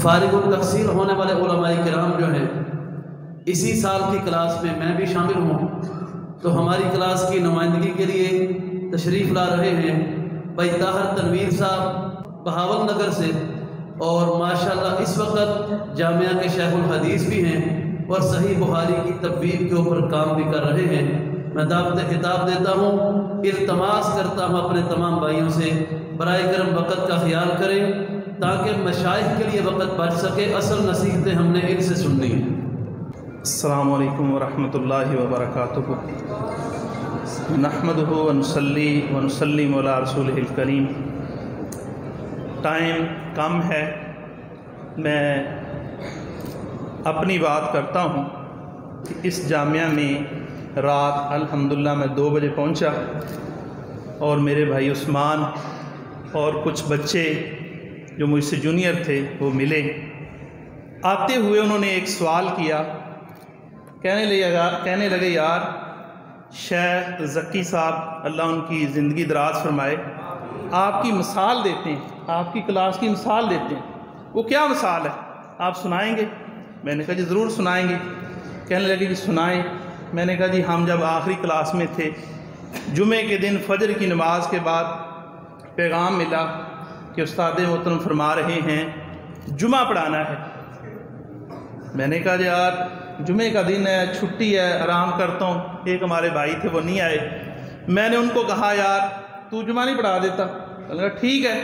فارغ التحصیل ہونے والے علماء کرام جو ہیں اسی سال کی کلاس میں بھی شامل ہوں، تو ہماری کلاس کی نمائندگی کے لیے تشریف لا رہے ہیں بھائی طاہر تنویر صاحب بہاول نگر سے، اور ماشاءاللہ اس وقت جامعہ کے شیخ الحدیث بھی ہیں اور صحیح بخاری کی تبویب کے اوپر کام بھی کر رہے ہیں۔ میں دعوت خطاب دیتا ہوں، التماس کرتا ہوں اپنے تمام بھائیوں سے برائے کرم وقت کا خیال کریں تاکہ مشائخ کے لیے وقت بچ سکے، اصل نصیحتیں ہم نے ان سے سننی ہیں۔ السلام علیکم ورحمۃ اللہ وبرکاتہ۔ نحمدہ ونصلی ونسلم علی رسولہ الکریم۔ ٹائم کم ہے، میں اپنی بات کرتا ہوں کہ اس جامعہ میں رات الحمدللہ میں 2 بجے پہنچا اور میرے بھائی عثمان اور کچھ بچے جو مجھ سے جونیئر تھے وہ ملے۔ آتے ہوئے انہوں نے ایک سوال کیا، کہنے لگے یار شیخ ذکی صاحب اللہ ان کی زندگی دراز فرمائے، آپ کی مثال دیتے ہیں، آپ کی کلاس کی مثال دیتے ہیں، وہ کیا مثال ہے آپ سنائیں گے؟ میں نے کہا جی ضرور سنائیں گے۔ کہنے لگے جی سنائیں۔ میں نے کہا جی ہم جب آخری کلاس میں تھے، جمعے کے دن فجر کی نماز کے بعد پیغام ملا کہ استاد محترم فرما رہے ہیں جمعہ پڑھانا ہے۔ میں نے کہا جی یار جمعے کا دن ہے، چھٹی ہے، آرام کرتا ہوں۔ ایک ہمارے بھائی تھے وہ نہیں آئے۔ میں نے ان کو کہا یار تو جمعہ نہیں پڑھا دیتا؟ میں نے کہا ٹھیک ہے۔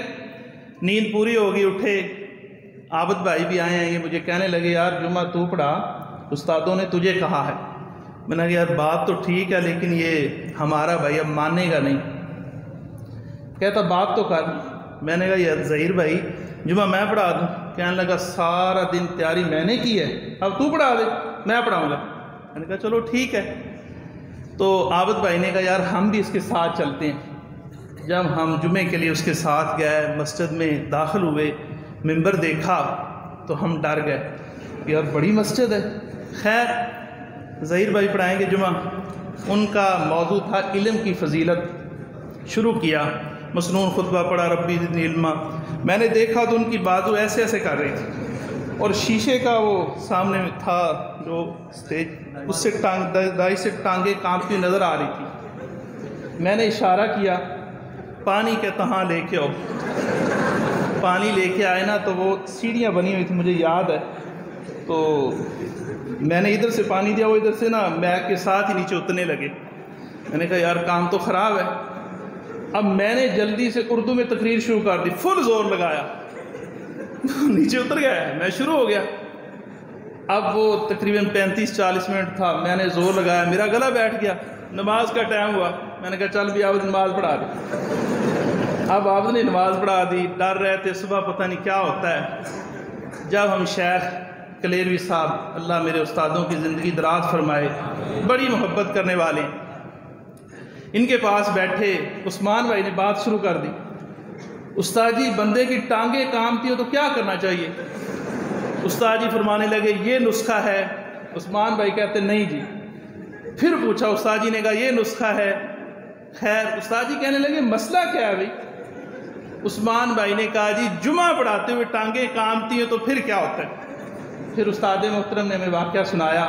نیند پوری ہوگی، اٹھے، عابد بھائی بھی آئے ہیں، یہ مجھے کہنے لگے یار جمعہ تو پڑھا، استادوں نے تجھے کہا ہے۔ میں نے کہا یار بات تو ٹھیک ہے لیکن یہ ہمارا بھائی اب مانے گا نہیں۔ کہتا بات تو کر۔ میں نے کہا یار ظہیر بھائی جمعہ میں پڑھا دوں؟ کہنے لگا سارا دن تیاری میں نے کی ہے، اب تو پڑھا دے، میں پڑھاؤں گا۔ میں نے کہا چلو ٹھیک ہے۔ تو عابد بھائی نے کہا یار ہم بھی اس کے ساتھ چلتے ہیں۔ جب ہم جمعے کے لیے اس کے ساتھ گئے، مسجد میں داخل ہوئے، ممبر دیکھا تو ہم ڈر گئے کہ یار بڑی مسجد ہے۔ خیر ظہیر بھائی پڑھائیں گے جمعہ۔ ان کا موضوع تھا علم کی فضیلت۔ شروع کیا، مسنون خطبہ پڑھا ربی زدنی علما۔ میں نے دیکھا تو ان کی بازو ایسے ایسے کر رہی تھی اور شیشے کا وہ سامنے تھا جو اسٹیج، اس سے دائی سے ٹانگیں کانپتی نظر آ رہی تھی۔ میں نے اشارہ کیا پانی کے تہاں لے کے آؤ۔ پانی لے کے آئے نا تو وہ سیڑھیاں بنی ہوئی تھی، مجھے یاد ہے، تو میں نے ادھر سے پانی دیا، وہ ادھر سے نا میک کے ساتھ ہی نیچے اترنے لگے۔ میں نے کہا یار کام تو خراب ہے۔ اب میں نے جلدی سے اردو میں تقریر شروع کر دی، فل زور لگایا، نیچے اتر گیا، میں شروع ہو گیا۔ اب وہ تقریباً 35-40 منٹ تھا، میں نے زور لگایا، میرا گلا بیٹھ گیا، نماز کا ٹائم ہوا۔ میں نے کہا چل بھی عابد نماز پڑھا دی۔ اب عابد نے نماز پڑھا دی، ڈر رہے تھے صبح پتہ نہیں کیا ہوتا ہے۔ جب ہم شیخ کلیروی صاحب اللہ میرے استادوں کی زندگی دراز فرمائے، بڑی محبت کرنے والے، ان کے پاس بیٹھے، عثمان بھائی نے بات شروع کر دی، استاد جی بندے کی ٹانگیں کامتی ہو تو کیا کرنا چاہیے؟ استاد جی فرمانے لگے یہ نسخہ ہے۔ عثمان بھائی کہتے نہیں جی۔ پھر پوچھا، استاد جی نے کہا یہ نسخہ ہے۔ خیر استاد جی کہنے لگے مسئلہ کیا ہے بھائی؟ عثمان بھائی نے کہا جی جمعہ پڑھاتے ہوئے ٹانگیں کامتی ہیں تو پھر کیا ہوتا ہے؟ پھر استاد محترم نے ہمیں واقعہ سنایا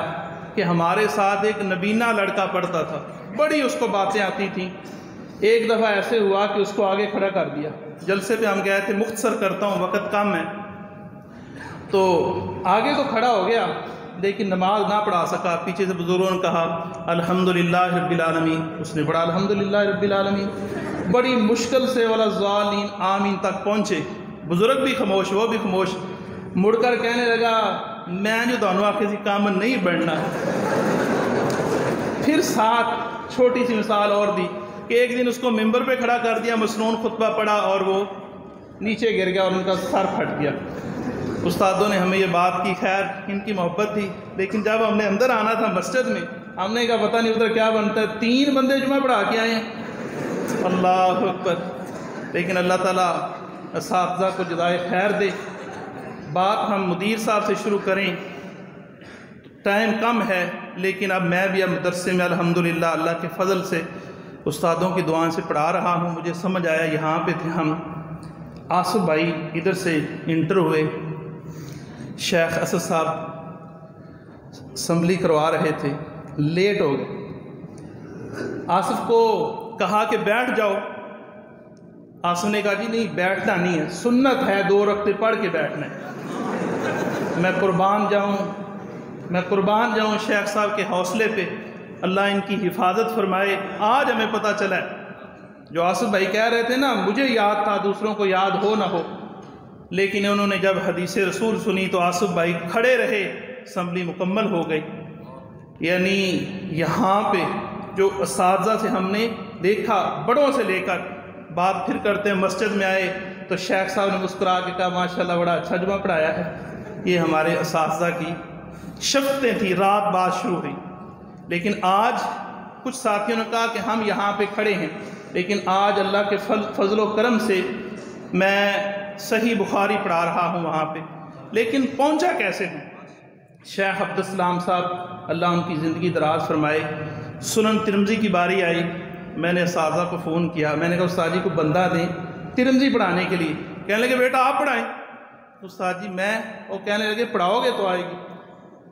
کہ ہمارے ساتھ ایک نبینہ لڑکا پڑھتا تھا، بڑی اس کو باتیں آتی تھیں۔ ایک دفعہ ایسے ہوا کہ اس کو آگے کھڑا کر دیا، جلسے پہ ہم گئے تھے، مختصر کرتا ہوں وقت کم ہے، تو آگے تو کھڑا ہو گیا لیکن نماز نہ پڑھا سکا۔ پیچھے سے بزرگوں نے کہا الحمدللہ رب العالمین، اس نے پڑھا الحمدللہ رب العالمین، بڑی مشکل سے ولا ضالین آمین تک پہنچے۔ بزرگ بھی خاموش، وہ بھی خاموش، مڑ کر کہنے لگا میں جو دونوں آخر سے کام نہیں بڑھنا۔ پھر ساتھ چھوٹی سی مثال اور دی کہ ایک دن اس کو ممبر پہ کھڑا کر دیا، مسنون خطبہ پڑھا اور وہ نیچے گر گیا اور ان کا سر پھٹ گیا۔ استادوں نے ہمیں یہ بات کی، خیر ان کی محبت تھی، لیکن جب ہم نے اندر آنا تھا مسجد میں، ہم نے کہا پتہ نہیں ادھر کیا بنتا ہے، 3 بندے جمعہ پڑھا کے آئے ہیں، اللہ اکبر۔ لیکن اللہ تعالیٰ اساتذہ کو جزائے خیر دے۔ بات ہم مدیر صاحب سے شروع کریں، ٹائم کم ہے لیکن اب میں بھی اب مدرسے میں الحمدللہ اللہ کے فضل سے استادوں کی دعائیں سے پڑھا رہا ہوں۔ مجھے سمجھ آیا، یہاں پہ تھے ہم، آصف بھائی ادھر سے انٹر ہوئے، شیخ اسد صاحب اسمبلی کروا رہے تھے، لیٹ ہو گئے۔ آصف کو کہا کہ بیٹھ جاؤ، آصف نے کہا جی نہیں بیٹھنا نہیں ہے، سنت ہے 2 رکعتیں پڑھ کے بیٹھنا ہے۔ میں قربان جاؤں شیخ صاحب کے حوصلے پہ، اللہ ان کی حفاظت فرمائے۔ آج ہمیں پتہ چلا ہے جو آصف بھائی کہہ رہے تھے نا، مجھے یاد تھا دوسروں کو یاد ہو نہ ہو، لیکن انہوں نے جب حدیث رسول سنی تو آصف بھائی کھڑے رہے، اسمبلی مکمل ہو گئی۔ یعنی یہاں پہ جو اساتذہ سے ہم نے دیکھا، بڑوں سے لے کر بات پھر کرتے ہیں، مسجد میں آئے تو شیخ صاحب نے مسکرا کے کہا ماشاءاللہ بڑا اچھا جمعہ پڑھایا ہے۔ یہ ہمارے اساتذہ کی شفتیں تھیں، رات بات شروع ہوئی۔ لیکن آج کچھ ساتھیوں نے کہا کہ ہم یہاں پہ کھڑے ہیں، لیکن آج اللہ کے فضل و کرم سے میں صحیح بخاری پڑھا رہا ہوں وہاں پہ۔ لیکن پہنچا کیسے ہوں؟ شیخ عبدالسلام صاحب اللہ ان کی زندگی دراز فرمائے، سنن ترمذی کی باری آئی، میں نے اساتذہ کو فون کیا، میں نے کہا استاد جی کو بندہ دیں ترمذی پڑھانے کے لیے۔ کہنے لگے بیٹا آپ پڑھائیں۔ استاد جی میں، وہ کہنے لگے پڑھاؤ گے تو آئے گی۔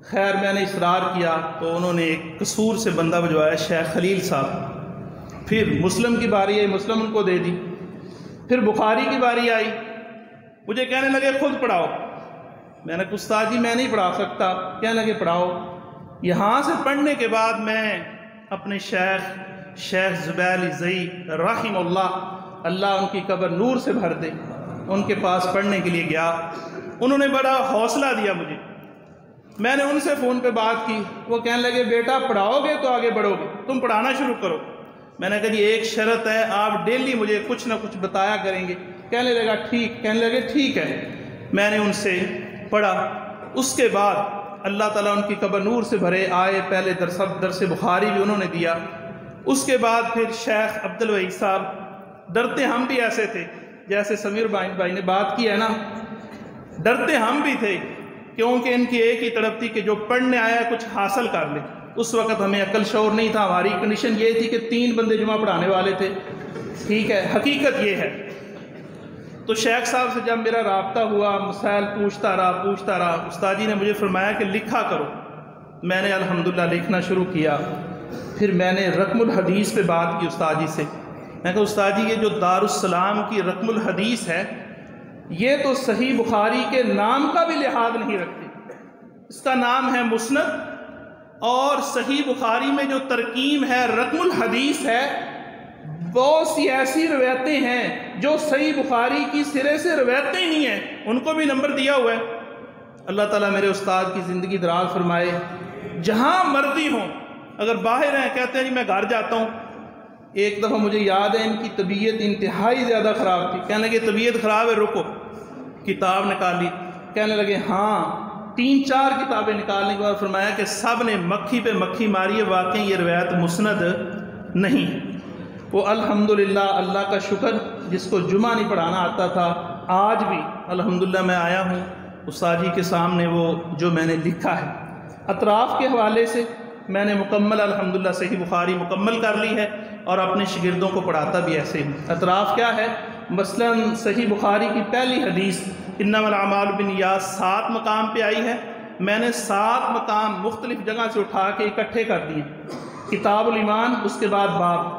خیر میں نے اصرار کیا تو انہوں نے ایک قصور سے بندہ بھجوایا، شیخ خلیل صاحب۔ پھر مسلم کی باری آئی، مسلم ان کو دے دی۔ پھر بخاری کی باری آئی، مجھے کہنے لگے خود پڑھاؤ۔ میں نے کہا استاد جی میں نہیں پڑھا سکتا۔ کہنے لگے پڑھاؤ۔ یہاں سے پڑھنے کے بعد میں اپنے شیخ زبیر علی زئی رحم اللہ ان کی قبر نور سے بھر دے، ان کے پاس پڑھنے کے لیے گیا۔ انہوں نے بڑا حوصلہ دیا مجھے۔ میں نے ان سے فون پہ بات کی، وہ کہنے لگے بیٹا پڑھاؤ گے تو آگے بڑھو گے، تم پڑھانا شروع کرو۔ میں نے کہا جی ایک شرط ہے، آپ ڈیلی مجھے کچھ نہ کچھ بتایا کریں گے۔ کہنے لگے ٹھیک ہے۔ میں نے ان سے پڑھا۔ اس کے بعد اللہ تعالیٰ ان کی قبر نور سے بھرے، آئے پہلے درس بخاری بھی انہوں نے دیا۔ اس کے بعد پھر شیخ عبدالوہی صاحب، ڈرتے ہم بھی ایسے تھے جیسے سمیر بھائی نے بات کی ہے نا، ڈرتے ہم بھی تھے کیونکہ ان کی ایک ہی طرف تھی کہ جو پڑھنے آیا کچھ حاصل کر لے۔ اس وقت ہمیں عقل شعور نہیں تھا، ہماری کنڈیشن یہ تھی کہ 3 بندے جمعہ پڑھانے والے تھے۔ ٹھیک ہے، حقیقت یہ ہے۔ تو شیخ صاحب سے جب میرا رابطہ ہوا، مسائل پوچھتا رہا، استاد جی نے مجھے فرمایا کہ لکھا کرو۔ میں نے الحمدللہ لکھنا شروع کیا۔ پھر میں نے رقم الحدیث پہ بات کی استاد جی سے۔ میں کہا استاد جی یہ جو دارالسلام کی رقم الحدیث ہے، یہ تو صحیح بخاری کے نام کا بھی لحاظ نہیں رکھتی۔ اس کا نام ہے مسند، اور صحیح بخاری میں جو ترکیم ہے رقم الحدیث ہے، بہت سی ایسی روایتیں ہیں جو صحیح بخاری کی سرے سے روایتیں نہیں ہیں، ان کو بھی نمبر دیا ہوا ہے۔ اللہ تعالیٰ میرے استاد کی زندگی دراز فرمائے۔ جہاں مرضی ہوں، اگر باہر ہیں کہتے ہیں جی میں گھر جاتا ہوں۔ ایک دفعہ مجھے یاد ہے ان کی طبیعت انتہائی زیادہ خراب تھی، کہنے لگے طبیعت خراب ہے رکو، کتاب نکالی، کہنے لگے ہاں 3-4 کتابیں نکالنے کے بعد فرمایا کہ سب نے مکھی پہ مکھی ماری ہے، واقعی یہ روایت مسند نہیں۔ وہ الحمدللہ اللہ کا شکر، جس کو جمعہ نہیں پڑھانا آتا تھا، آج بھی الحمدللہ میں آیا ہوں استاد جی کے سامنے وہ جو میں نے لکھا ہے۔ اطراف کے حوالے سے میں نے مکمل الحمدللہ صحیح بخاری مکمل کر لی ہے، اور اپنے شاگردوں کو پڑھاتا بھی ایسے ہوں۔ اطراف کیا ہے؟ مثلاً صحیح بخاری کی پہلی حدیث انما الاعمال بالنیات 7 مقام پہ آئی ہے، میں نے 7 مقام مختلف جگہ سے اٹھا کے اکٹھے کر دیے۔ کتاب الایمان، اس کے بعد باب،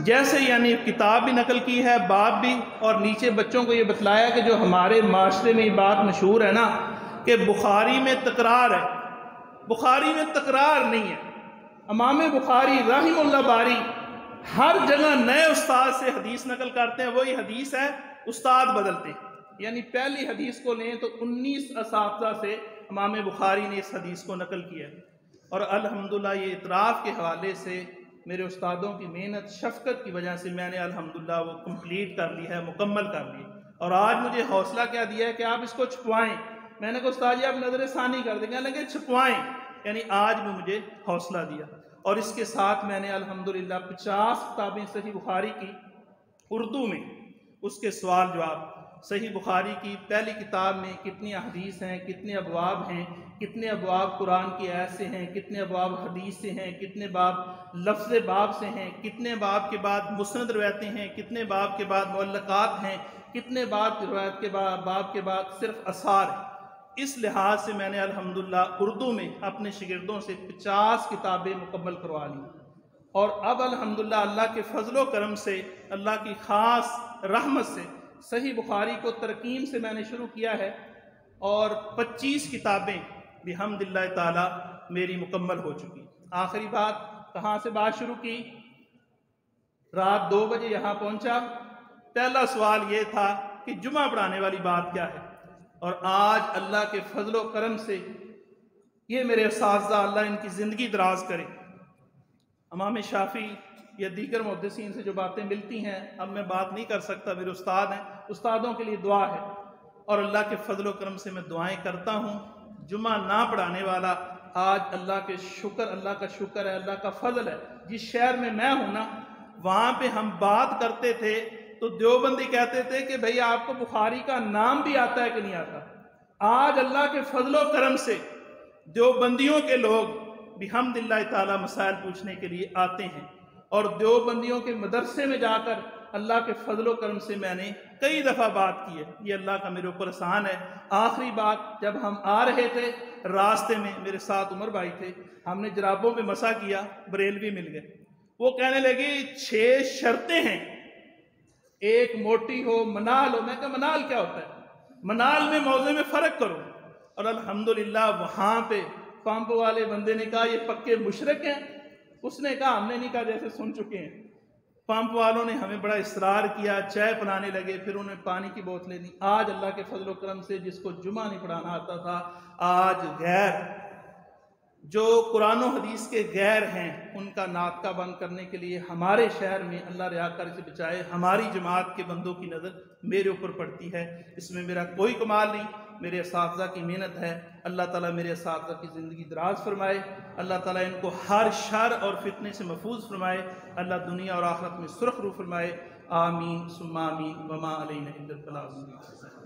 جیسے یعنی کتاب بھی نقل کی ہے، باب بھی، اور نیچے بچوں کو یہ بتلایا کہ جو ہمارے معاشرے میں یہ بات مشہور ہے نا کہ بخاری میں تکرار ہے، بخاری میں تکرار نہیں ہے۔ امام بخاری رحم اللہ باری ہر جگہ نئے استاد سے حدیث نقل کرتے ہیں، وہی حدیث ہے، استاد بدلتے ہیں۔ یعنی پہلی حدیث کو لیں تو 19 اساتذہ سے امام بخاری نے اس حدیث کو نقل کیا ہے، اور الحمدللہ یہ اطراف کے حوالے سے میرے استادوں کی محنت شفقت کی وجہ سے میں نے الحمدللہ وہ کمپلیٹ کر لی ہے، مکمل کر لی۔ اور آج مجھے حوصلہ کیا دیا ہے کہ آپ اس کو چھپوائیں۔ میں نے کہا استاد جی آپ نظر ثانی کر دیں، کہنے لگے چھپوائیں، یعنی آج بھی مجھے حوصلہ دیا۔ اور اس کے ساتھ میں نے الحمدللہ 50 کتابیں صحیح بخاری کی اردو میں، اس کے سوال جواب۔ صحیح بخاری کی پہلی کتاب میں کتنی احادیث ہیں، کتنے ابواب ہیں، کتنے ابواب قرآن کی آیت سے ہیں، کتنے ابواب حدیث سے ہیں، کتنے باب لفظ باب سے ہیں، کتنے باب کے بعد مسند روایتیں ہیں، کتنے باب کے بعد معلقات ہیں، کتنے باب روایت کے باب کے بعد صرف آثار ہیں۔ اس لحاظ سے میں نے الحمدللہ اردو میں اپنے شاگردوں سے 50 کتابیں مکمل کروا لی، اور اب الحمدللہ اللہ کے فضل و کرم سے، اللہ کی خاص رحمت سے صحیح بخاری کو ترقیم سے میں نے شروع کیا ہے، اور 25 کتابیں بحمد اللہ تعالی میری مکمل ہو چکی۔ آخری بات، کہاں سے بات شروع کی؟ رات 2 بجے یہاں پہنچا، پہلا سوال یہ تھا کہ جمعہ پڑھانے والی بات کیا ہے، اور آج اللہ کے فضل و کرم سے یہ میرے اساتذہ، اللہ ان کی زندگی دراز کرے، امام شافعی یا دیگر محدثین سے جو باتیں ملتی ہیں اب میں بات نہیں کر سکتا، میرے استاد ہیں، استادوں کے لیے دعا ہے، اور اللہ کے فضل و کرم سے میں دعائیں کرتا ہوں۔ جمعہ نہ پڑھانے والا آج اللہ کا شکر ہے، اللہ کا فضل ہے۔ جس شہر میں میں ہوں نا، وہاں پہ ہم بات کرتے تھے تو دیوبندی کہتے تھے کہ بھئی آپ کو بخاری کا نام بھی آتا ہے کہ نہیں آتا؟ آج اللہ کے فضل و کرم سے دیوبندیوں کے لوگ بحمد اللہ تعالی مسائل پوچھنے کے لیے آتے ہیں، اور دیوبندیوں کے مدرسے میں جا کر اللہ کے فضل و کرم سے میں نے کئی دفعہ بات کی ہے۔ یہ اللہ کا میرے اوپر احسان ہے۔ آخری بات، جب ہم آ رہے تھے راستے میں میرے ساتھ عمر بھائی تھے، ہم نے جرابوں پہ مسح کیا، بریلوی مل گئے، وہ کہنے لگے 6 شرطیں ہیں، ایک موٹی ہو، منال ہو۔ میں کہا منال کیا ہوتا ہے؟ منال میں موضوع میں فرق کرو۔ اور الحمدللہ وہاں پہ پمپ والے بندے نے کہا یہ پکے مشرک ہیں، اس نے کہا ہم نے نہیں کہا، جیسے سن چکے ہیں۔ پمپ والوں نے ہمیں بڑا اصرار کیا، چائے پلانے لگے، پھر انہیں پانی کی بوتلیں دی۔ آج اللہ کے فضل و کرم سے جس کو جمعہ نہیں پڑھانا آتا تھا، آج غیر جو قرآن و حدیث کے غیر ہیں ان کا ناطقہ بند کرنے کے لیے ہمارے شہر میں، اللہ ریاکاری سے بچائے، ہماری جماعت کے بندوں کی نظر میرے اوپر پڑتی ہے۔ اس میں میرا کوئی کمال نہیں، میرے اساتذہ کی محنت ہے۔ اللہ تعالیٰ میرے اساتذہ کی زندگی دراز فرمائے، اللہ تعالیٰ ان کو ہر شر اور فتنے سے محفوظ فرمائے، اللہ دنیا اور آخرت میں سرخ رو فرمائے، آمین ثم آمین، وما علینا الا البلاغ۔